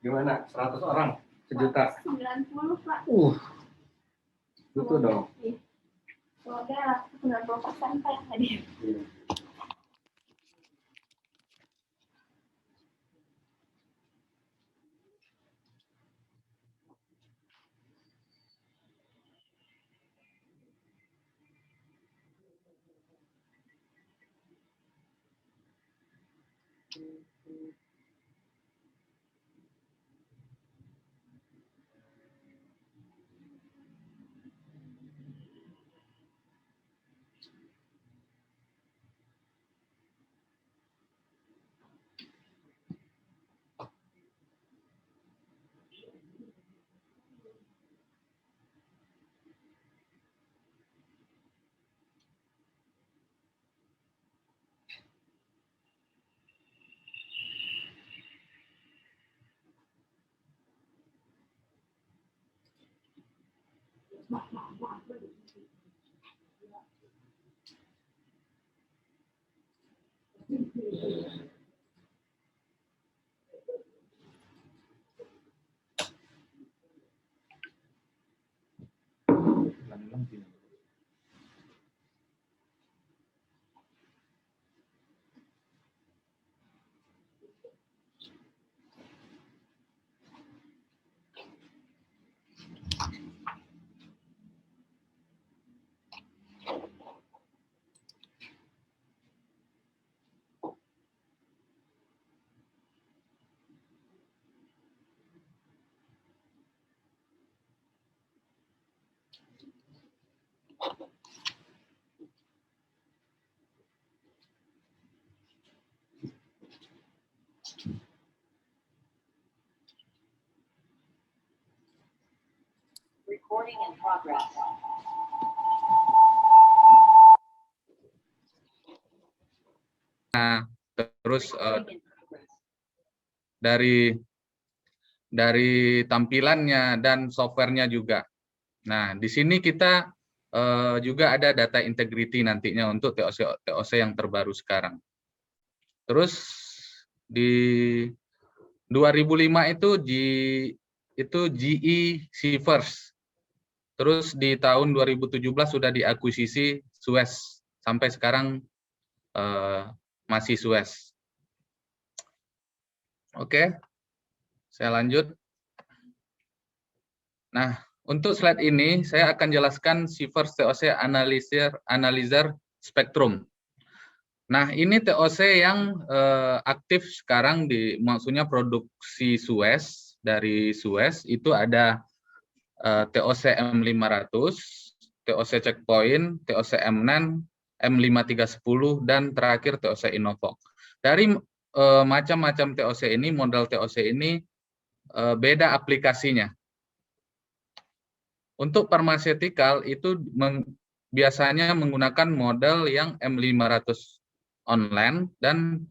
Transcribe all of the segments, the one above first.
Gimana? 100 orang? Sejuta? 90, Pak. Itu dong. Semoga 90% Pak yang hadir. Recording in progress. Nah, terus dari tampilannya dan softwarenya juga. Nah, di sini kita juga ada data integrity nantinya untuk TOC yang terbaru sekarang. Terus di 2005 itu GE Sivers. Terus di tahun 2017 sudah diakuisisi Suez. Sampai sekarang masih Suez. Oke, saya lanjut. Nah, untuk slide ini saya akan jelaskan Sivers TOC Analyzer Spectrum. Nah, ini TOC yang aktif sekarang maksudnya produksi Suez, dari Suez itu ada TOC M500, TOC Checkpoint, TOC M9, M5310, dan terakhir TOC Innovox. Dari macam-macam TOC ini, model TOC ini beda aplikasinya. Untuk pharmaceutical itu biasanya menggunakan model yang M500 online dan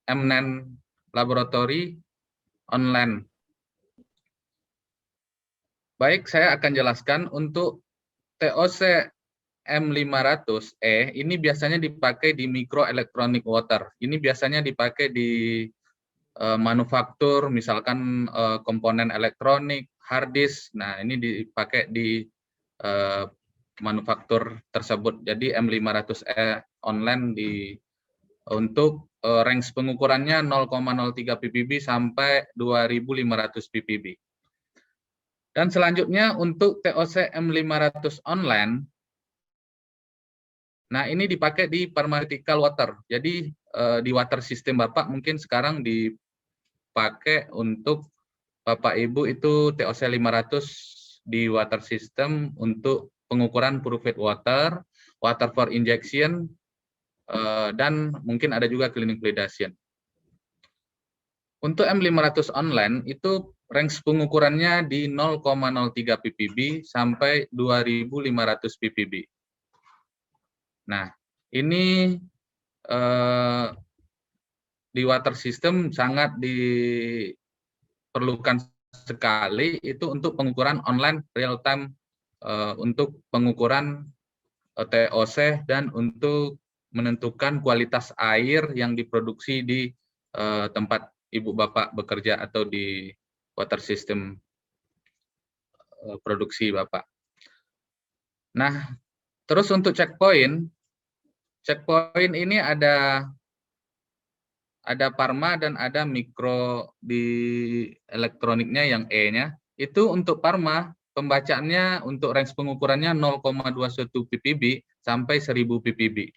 M9 laboratory online. Baik, saya akan jelaskan untuk TOC M500E ini biasanya dipakai di microelectronic water. Ini biasanya dipakai di manufaktur, misalkan komponen elektronik, hard disk. Nah, ini dipakai di manufaktur tersebut. Jadi M500E online untuk range pengukurannya 0,03 ppb sampai 2500 ppb. Dan selanjutnya untuk TOC M500 online, nah ini dipakai di pharmaceutical water. Jadi di water system Bapak mungkin sekarang dipakai untuk Bapak Ibu itu TOC 500 di water system untuk pengukuran purified water, water for injection, dan mungkin ada juga cleaning validation. Untuk M500 online itu range pengukurannya di 0,03 ppb sampai 2500 ppb. Nah, ini di water system sangat diperlukan sekali itu untuk pengukuran online real time, untuk pengukuran TOC dan untuk menentukan kualitas air yang diproduksi di tempat Ibu Bapak bekerja atau di water system produksi Bapak. Nah, terus untuk checkpoint ini ada Parma dan ada mikro di elektroniknya yang E-nya. Itu untuk Parma, pembacaannya untuk range pengukurannya 0,21 ppb sampai 1000 ppb.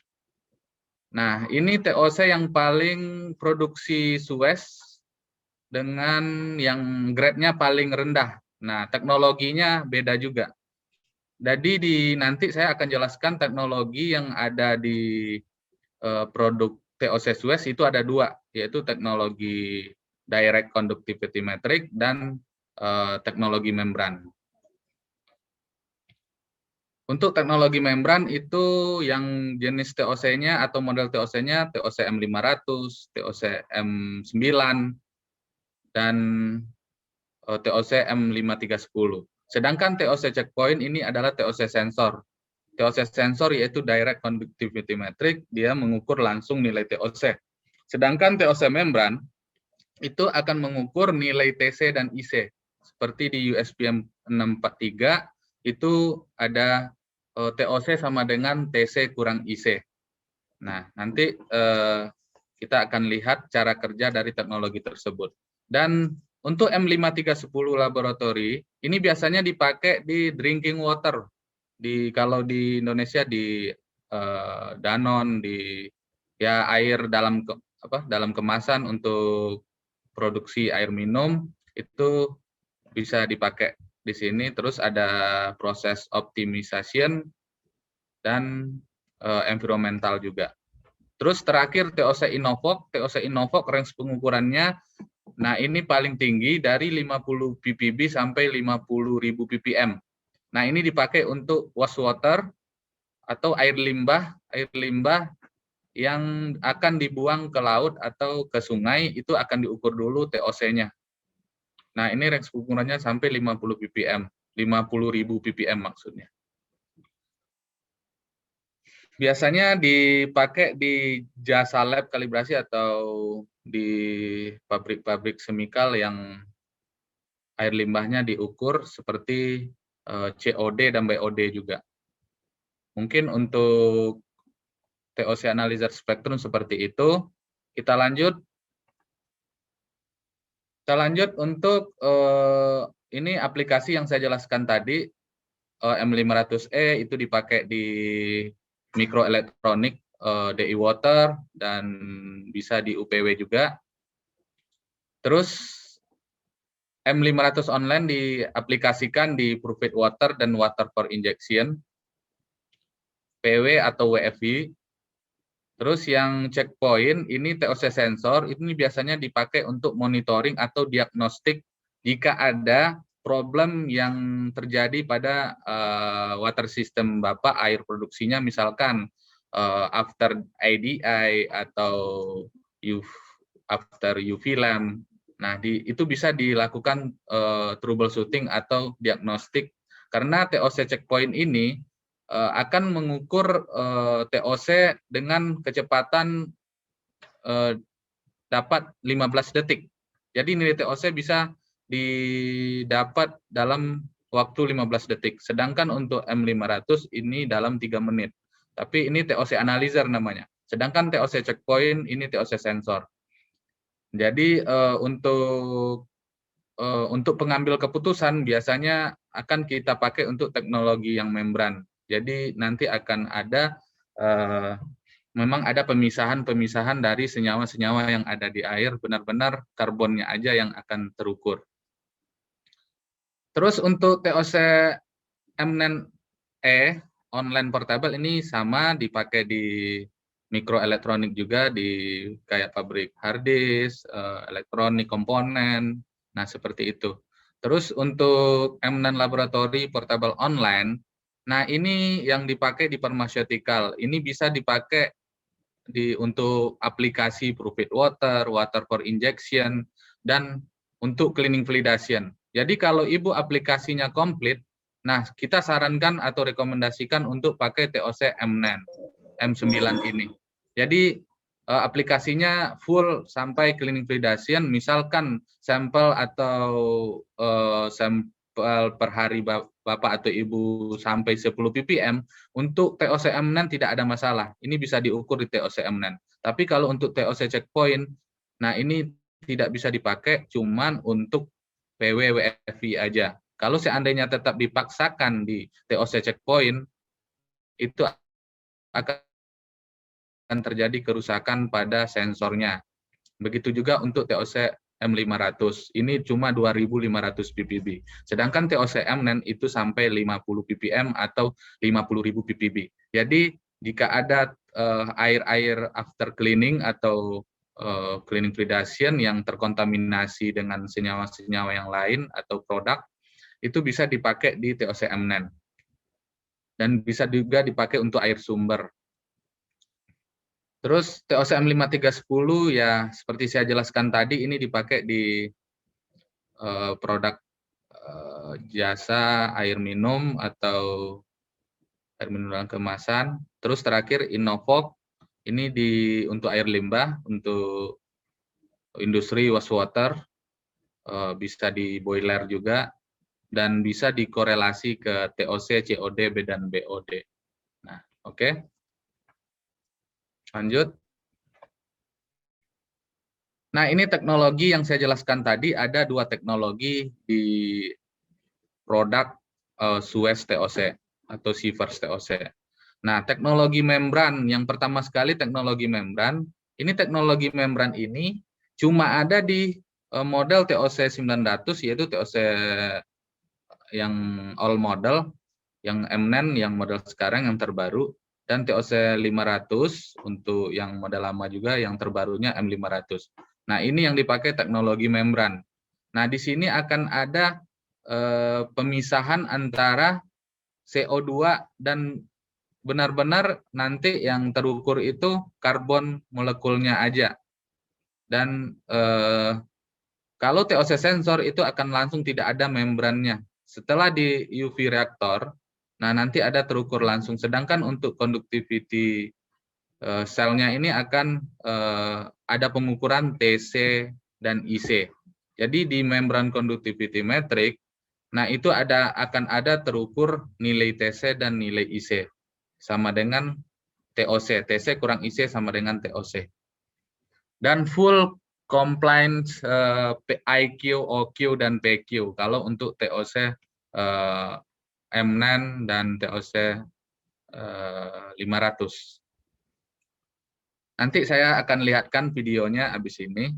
Nah, ini TOC yang paling produksi Suez dengan yang grade-nya paling rendah. Nah, teknologinya beda juga. Jadi nanti saya akan jelaskan teknologi yang ada di produk TOC Suez itu ada dua, yaitu teknologi direct conductivity metric dan teknologi membran. Untuk teknologi membran itu yang jenis TOC-nya atau model TOC-nya TOC M500, TOC M9, dan TOC M5310. Sedangkan TOC checkpoint ini adalah TOC sensor. TOC sensor yaitu direct conductivity metric, dia mengukur langsung nilai TOC. Sedangkan TOC membran itu akan mengukur nilai TC dan IC. Seperti di USPM 643 itu ada TOC sama dengan TC kurang IC. Nah, nanti kita akan lihat cara kerja dari teknologi tersebut. Dan untuk M5310 laboratory, ini biasanya dipakai di drinking water. Kalau di Indonesia di Danone, di ya air dalam kemasan untuk produksi air minum itu bisa dipakai di sini. Terus ada proses optimization dan environmental juga. Terus terakhir TOC Innovoc range pengukurannya, nah ini paling tinggi dari 50 ppb sampai 50.000 ppm. Nah ini dipakai untuk wastewater atau air limbah yang akan dibuang ke laut atau ke sungai, itu akan diukur dulu TOC-nya. Nah ini range pengukurannya sampai 50 ppm, 50.000 ppm maksudnya. Biasanya dipakai di jasa lab kalibrasi atau di pabrik-pabrik semikal yang air limbahnya diukur seperti COD dan BOD juga. Mungkin untuk TOC analyzer spektrum seperti itu. Kita lanjut untuk ini aplikasi yang saya jelaskan tadi, M500E itu dipakai di mikroelektronik DI Water dan bisa di UPW juga. Terus M500 online diaplikasikan di purified water dan water for injection, PW atau WFI. Terus yang checkpoint ini TOC sensor, ini biasanya dipakai untuk monitoring atau diagnostik jika ada problem yang terjadi pada water system Bapak, air produksinya misalkan after IDI atau after UV lamp. Nah, itu bisa dilakukan troubleshooting atau diagnostik, karena TOC checkpoint ini akan mengukur TOC dengan kecepatan dapat 15 detik. Jadi nilai TOC bisa didapat dalam waktu 15 detik. Sedangkan untuk M500 ini dalam 3 menit. Tapi ini TOC analyzer namanya. Sedangkan TOC checkpoint ini TOC sensor. Jadi untuk pengambil keputusan biasanya akan kita pakai untuk teknologi yang membran. Jadi nanti akan ada memang ada pemisahan dari senyawa-senyawa yang ada di air, benar-benar karbonnya aja yang akan terukur. Terus untuk TOC M9E online portable ini sama, dipakai di mikroelektronik juga, di kayak pabrik hard disk, elektronik komponen, nah seperti itu. Terus untuk M9 laboratory portable online, nah ini yang dipakai di pharmaceutical, ini bisa dipakai untuk aplikasi purified water, water for injection, dan untuk cleaning validation. Jadi kalau Ibu aplikasinya komplit, nah kita sarankan atau rekomendasikan untuk pakai TOC M9 ini. Jadi aplikasinya full sampai cleaning validation, misalkan sampel atau sampel per hari Bapak atau Ibu sampai 10 ppm, untuk TOC MNAN tidak ada masalah. Ini bisa diukur di TOC MNAN. Tapi kalau untuk TOC checkpoint, nah ini tidak bisa dipakai, cuman untuk PW WFI aja. Kalau seandainya tetap dipaksakan di TOC checkpoint, itu akan terjadi kerusakan pada sensornya. Begitu juga untuk TOC M500, ini cuma 2.500 ppb. Sedangkan TOC MNAN itu sampai 50 ppm atau 50.000 ppb. Jadi jika ada air-air after cleaning atau cleaning validation yang terkontaminasi dengan senyawa-senyawa yang lain atau produk, itu bisa dipakai di TOC MNAN. Dan bisa juga dipakai untuk air sumber. Terus TOC M5310 ya seperti saya jelaskan tadi, ini dipakai di produk jasa air minum atau air minum dalam kemasan. Terus terakhir Innovok, ini untuk air limbah, untuk industri wastewater, bisa di boiler juga, dan bisa dikorelasi ke TOC, COD, dan BOD. Nah, oke. Lanjut. Nah, ini teknologi yang saya jelaskan tadi, ada 2 teknologi di produk Suez TOC atau Sivers TOC. Nah, teknologi membran, yang pertama sekali teknologi membran, ini teknologi membran ini cuma ada di model TOC 900, yaitu TOC yang all model, yang MNAN yang model sekarang yang terbaru, dan TOC 500 untuk yang model lama juga, yang terbarunya M500. Nah, ini yang dipakai teknologi membran. Nah, di sini akan ada pemisahan antara CO2 dan benar-benar nanti yang terukur itu karbon molekulnya aja. Dan kalau TOC sensor itu akan langsung tidak ada membrannya. Setelah di UV reaktor, nah nanti ada terukur langsung. Sedangkan untuk conductivity selnya ini akan ada pengukuran TC dan IC. Jadi di membran conductivity metric, nah itu akan ada terukur nilai TC dan nilai IC sama dengan TOC. TC kurang IC sama dengan TOC. Dan full compliance IQ, OQ, dan PQ kalau untuk TOC MNAN dan TOC 500. Nanti saya akan lihatkan videonya habis ini.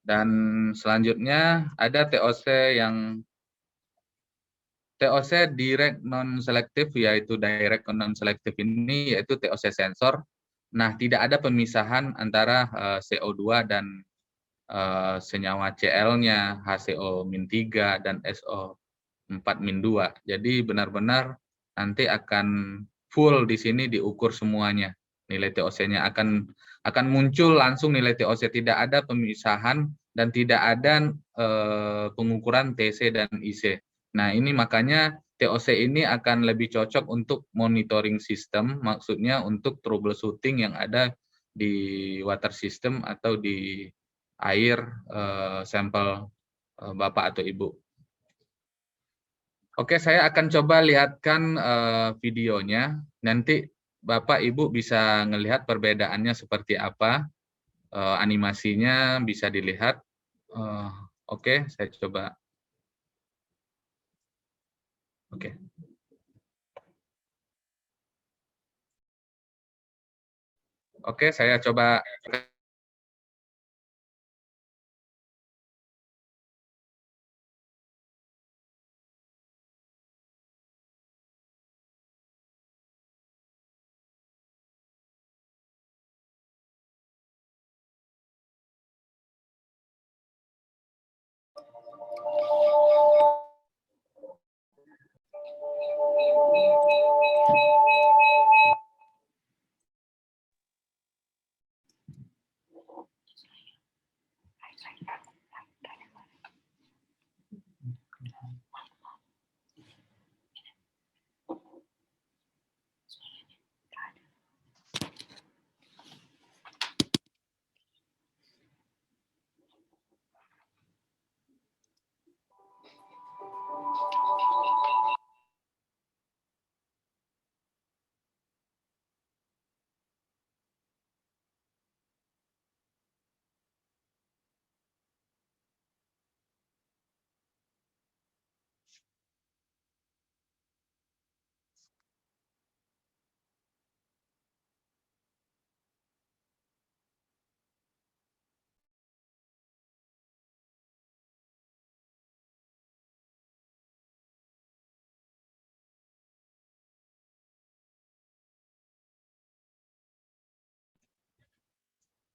Dan selanjutnya ada TOC yang TOC direct non-selective, yaitu direct non-selective ini yaitu TOC sensor. Nah, tidak ada pemisahan antara CO2 dan senyawa Cl-nya, HCO-3 dan SO4-2. Jadi benar-benar nanti akan full di sini diukur semuanya. Nilai TOC-nya akan muncul langsung nilai TOC, tidak ada pemisahan dan tidak ada pengukuran TC dan IC. Nah, ini makanya TOC ini akan lebih cocok untuk monitoring system, maksudnya untuk troubleshooting yang ada di water system atau di air sampel Bapak atau Ibu. Oke, saya akan coba lihatkan videonya. Nanti Bapak Ibu bisa melihat perbedaannya seperti apa. Animasinya bisa dilihat. Oke, saya coba. Oke. Oke, saya coba.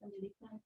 pendidikan.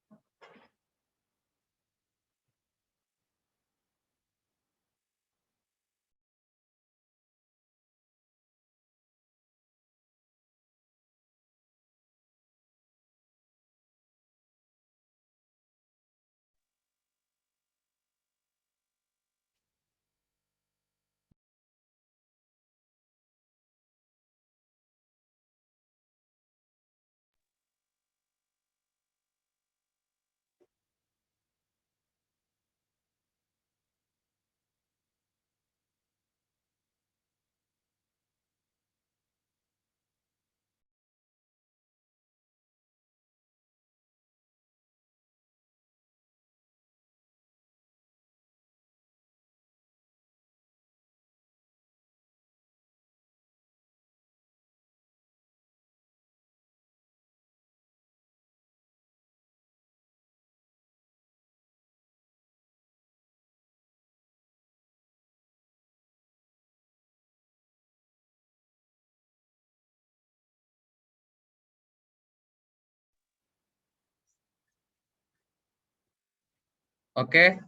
Oke,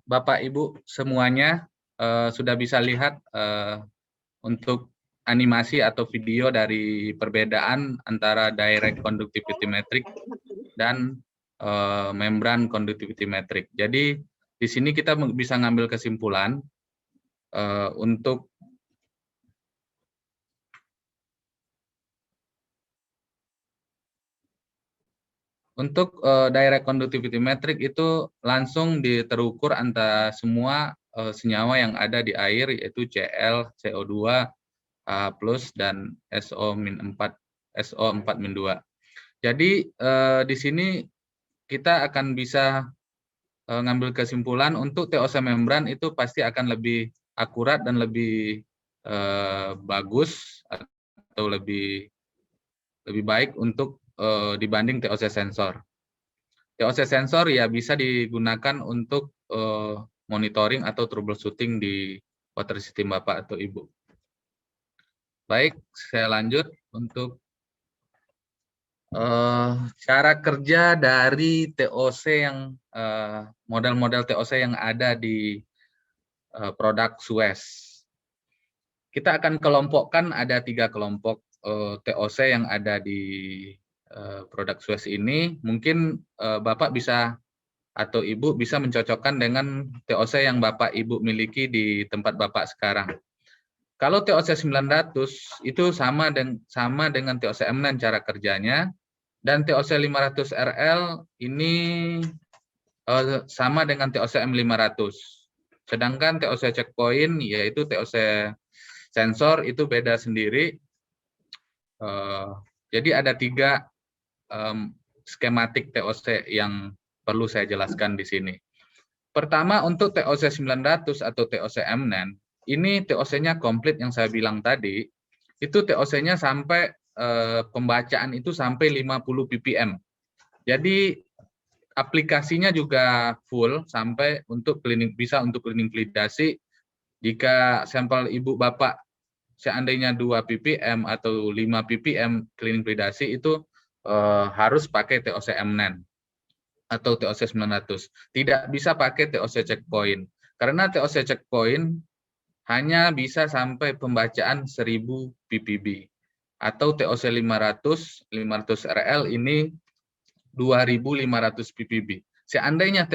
Bapak Ibu semuanya sudah bisa lihat untuk animasi atau video dari perbedaan antara direct conductivity metric dan membran conductivity metric. Jadi di sini kita bisa ngambil kesimpulan untuk direct conductivity metric itu langsung terukur antara semua senyawa yang ada di air, yaitu Cl, CO2, plus dan SO-4, SO4-2. Jadi di sini kita akan bisa ngambil kesimpulan untuk TOC membran itu pasti akan lebih akurat dan lebih bagus atau lebih baik untuk dibanding TOC sensor. TOC sensor ya bisa digunakan untuk monitoring atau troubleshooting di water system Bapak atau Ibu. Baik, saya lanjut untuk cara kerja dari TOC yang model-model TOC yang ada di produk Suez. Kita akan kelompokkan ada 3 kelompok TOC yang ada di produk Suez ini. Mungkin Bapak bisa atau Ibu bisa mencocokkan dengan TOC yang Bapak Ibu miliki di tempat Bapak sekarang. Kalau TOC 900 itu sama dengan TOC M9 cara kerjanya, dan TOC 500 RL ini sama dengan TOC M500. Sedangkan TOC checkpoint yaitu TOC sensor itu beda sendiri. Jadi ada 3 skematik TOC yang perlu saya jelaskan di sini. Pertama untuk TOC 900 atau TOC M9, ini TOC-nya komplit yang saya bilang tadi, itu TOC-nya sampai pembacaan itu sampai 50 ppm. Jadi aplikasinya juga full sampai untuk bisa untuk cleaning validasi. Jika sampel Ibu Bapak seandainya 2 ppm atau 5 ppm cleaning validasi itu harus pakai TOC M9 atau TOC 900. Tidak bisa pakai TOC checkpoint. Karena TOC checkpoint hanya bisa sampai pembacaan 1000 ppb. Atau TOC 500 RL ini 2500 ppb. Seandainya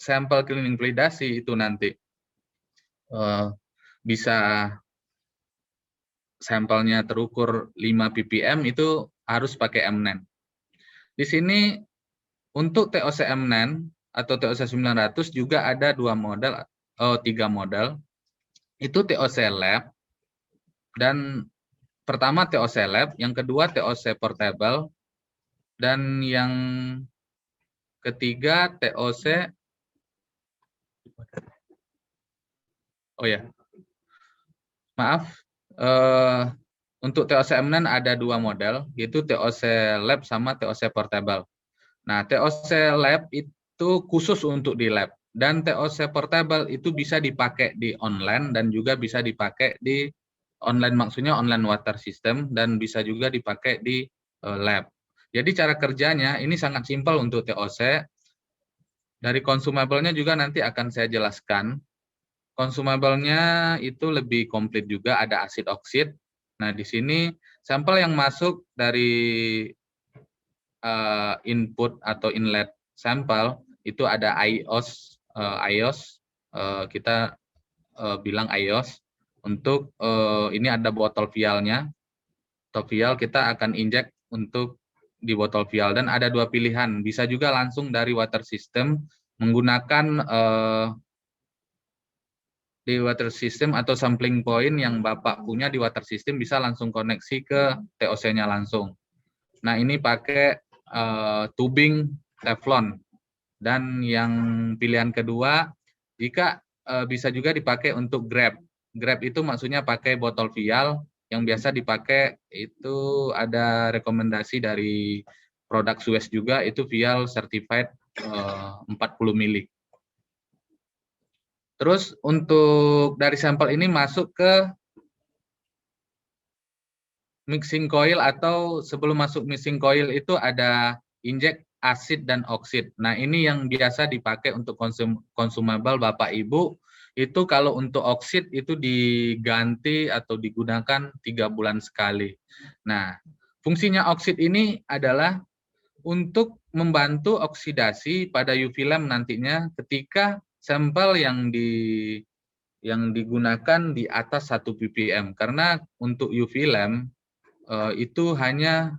sampel cleaning validasi itu nanti bisa sampelnya terukur 5 ppm itu harus pakai M9. Di sini untuk TOC M9 atau TOC 900 juga ada 3 model. Itu TOC lab, dan pertama TOC lab, yang kedua TOC portable, dan yang ketiga TOC untuk TOC M9 ada 2 model, yaitu TOC lab sama TOC portable. Nah, TOC lab itu khusus untuk di lab, dan TOC portable itu bisa dipakai di online dan juga bisa dipakai di online, maksudnya online water system, dan bisa juga dipakai di lab. Jadi cara kerjanya ini sangat simpel untuk TOC. Dari consumable-nya juga nanti akan saya jelaskan. Consumable-nya itu lebih komplit juga, ada asid oksid. Nah, di sini sampel yang masuk dari input atau inlet sampel itu ada iOS, kita bilang iOS. Untuk ini ada botol vialnya. Botol vial kita akan injek untuk di botol vial, dan ada dua pilihan, bisa juga langsung dari water system menggunakan di water system atau sampling point yang Bapak punya di water system, bisa langsung koneksi ke TOC-nya langsung. Nah, ini pakai tubing teflon. Dan yang pilihan kedua, jika bisa juga dipakai untuk grab. Grab itu maksudnya pakai botol vial, yang biasa dipakai itu ada rekomendasi dari produk Suez juga, itu vial certified 40 mili. Terus untuk dari sampel ini masuk ke mixing coil, atau sebelum masuk mixing coil itu ada injek asid dan oksid. Nah, ini yang biasa dipakai untuk consumable Bapak Ibu. Itu kalau untuk oksid itu diganti atau digunakan 3 bulan sekali. Nah, fungsinya oksid ini adalah untuk membantu oksidasi pada UV lamp nantinya ketika sampel yang digunakan di atas 1 ppm. Karena untuk UV lamp itu hanya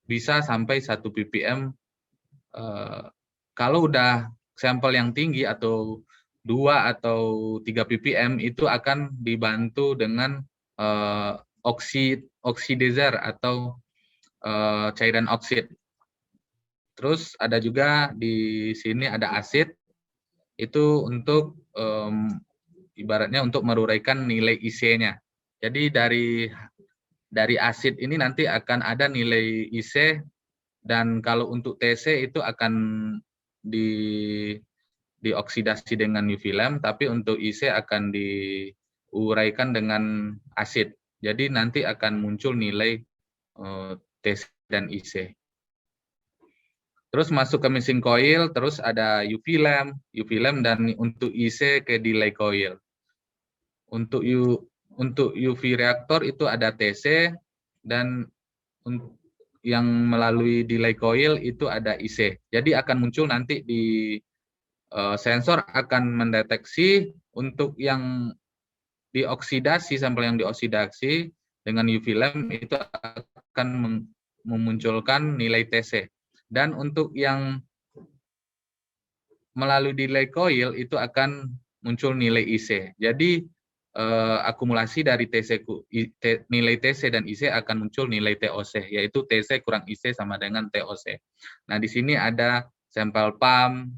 bisa sampai 1 ppm. Kalau udah sampel yang tinggi atau 2 atau 3 ppm itu akan dibantu dengan oxidizer atau cairan oksid. Terus ada juga di sini ada asid, itu untuk ibaratnya untuk meruraikan nilai IC-nya. Jadi dari asid ini nanti akan ada nilai IC, dan kalau untuk TC itu akan dioksidasi dengan UV lamp, tapi untuk IC akan diuraikan dengan asid. Jadi nanti akan muncul nilai TC dan IC. Terus masuk ke mixing coil, terus ada UV lamp, dan untuk IC ke delay coil. Untuk UV reaktor itu ada TC, dan yang melalui delay coil itu ada IC. Jadi akan muncul nanti di sensor akan mendeteksi untuk yang dioksidasi, sampel yang dioksidasi dengan UV lamp itu akan memunculkan nilai TC. Dan untuk yang melalui delay coil itu akan muncul nilai IC. Jadi akumulasi dari nilai TC dan IC akan muncul nilai TOC, yaitu TC kurang IC sama dengan TOC. Nah, di sini ada sampel pump,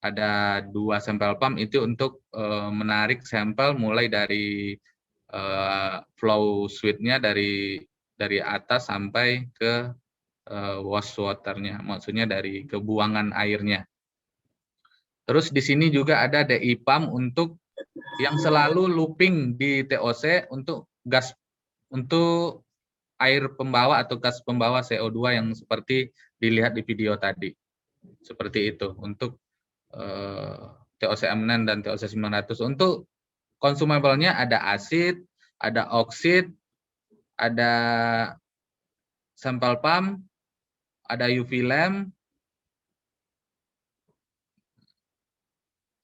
ada 2 sampel pump itu untuk menarik sampel mulai dari flow suite-nya dari atas sampai ke wash water-nya, maksudnya dari kebuangan airnya. Terus di sini juga ada DI pump untuk yang selalu looping di TOC untuk gas, untuk air pembawa atau gas pembawa CO2 yang seperti dilihat di video tadi. Seperti itu untuk TOC M9 dan TOC 900. Untuk consumable-nya ada asid, ada oksid, ada sampel pump, ada UV lamp.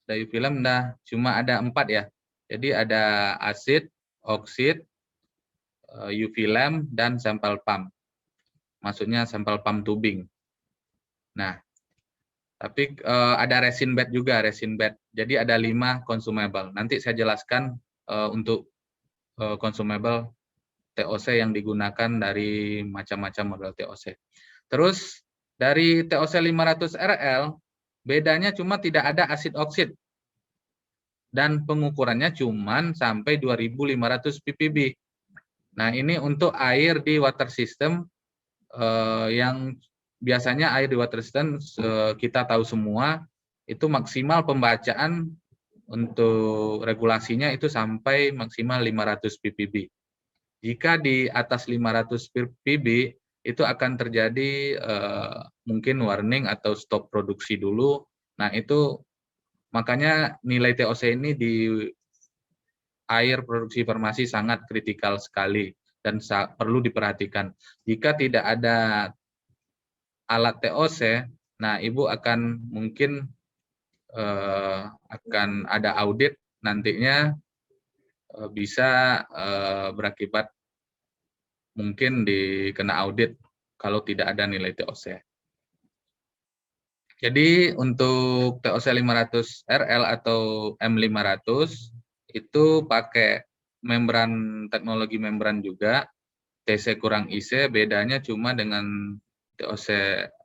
Ada UV lamp, cuma ada 4 ya. Jadi ada asid, oksid, UV lamp, dan sampel pump. Maksudnya sampel pump tubing. Nah, tapi ada resin bed juga, resin bed. Jadi ada 5 consumable. Nanti saya jelaskan untuk consumable TOC yang digunakan dari macam-macam model TOC. Terus dari TOC 500 RL, bedanya cuma tidak ada asid oksid. Dan pengukurannya cuma sampai 2500 ppb. Nah, ini untuk air di water system yang biasanya air di water system kita tahu semua itu maksimal pembacaan untuk regulasinya itu sampai maksimal 500 ppb. Jika di atas 500 ppb itu akan terjadi mungkin warning atau stop produksi dulu. Nah, itu makanya nilai TOC ini di air produksi farmasi sangat kritikal sekali dan perlu diperhatikan. Jika tidak ada alat TOC, nah Ibu akan mungkin akan ada audit nantinya bisa berakibat mungkin dikena audit kalau tidak ada nilai TOC. Jadi untuk TOC 500 RL atau M500 itu pakai membran, teknologi membran juga, TC kurang IC, bedanya cuma dengan TOC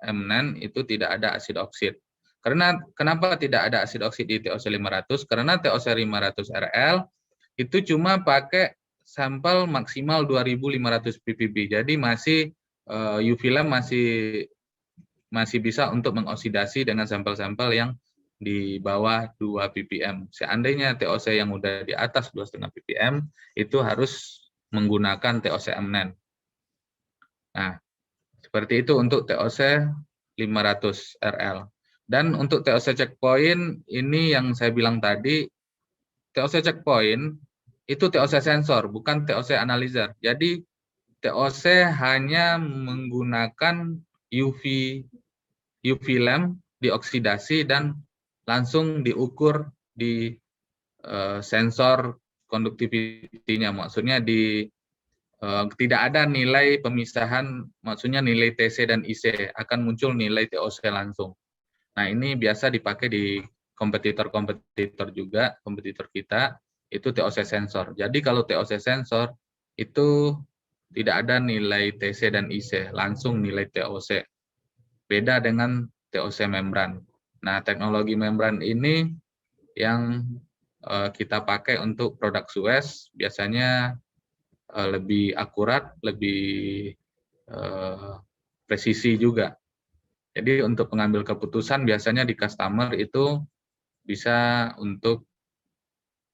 M9 itu tidak ada asid oksid. Karena kenapa tidak ada asid oksid di TOC 500? Karena TOC 500 RL itu cuma pakai sampel maksimal 2.500 ppb. Jadi masih UV lamp masih bisa untuk mengoksidasi dengan sampel-sampel yang di bawah 2 ppm. Seandainya TOC yang udah di atas 2,5 ppm itu harus menggunakan TOC M9. Nah, seperti itu untuk TOC 500 RL. Dan untuk TOC checkpoint ini yang saya bilang tadi, TOC checkpoint itu TOC sensor, bukan TOC analyzer. Jadi TOC hanya menggunakan UV lamp dioksidasi dan langsung diukur di sensor conductivity-nya. Maksudnya tidak ada nilai pemisahan, maksudnya nilai TC dan IC, akan muncul nilai TOC langsung. Nah, ini biasa dipakai di kompetitor-kompetitor juga, kompetitor kita, itu TOC sensor. Jadi kalau TOC sensor, itu tidak ada nilai TC dan IC, langsung nilai TOC. Beda dengan TOC membran. Nah, teknologi membran ini yang kita pakai untuk produk Suez, biasanya lebih akurat, lebih presisi juga. Jadi untuk pengambil keputusan biasanya di customer itu bisa untuk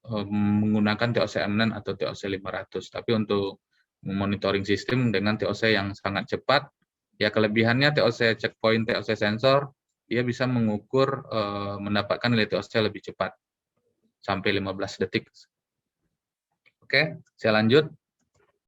menggunakan TOC M9 atau TOC 500. Tapi untuk monitoring sistem dengan TOC yang sangat cepat, ya kelebihannya TOC checkpoint, TOC sensor, dia bisa mengukur, mendapatkan nilai TOC lebih cepat, sampai 15 detik. Oke, saya lanjut.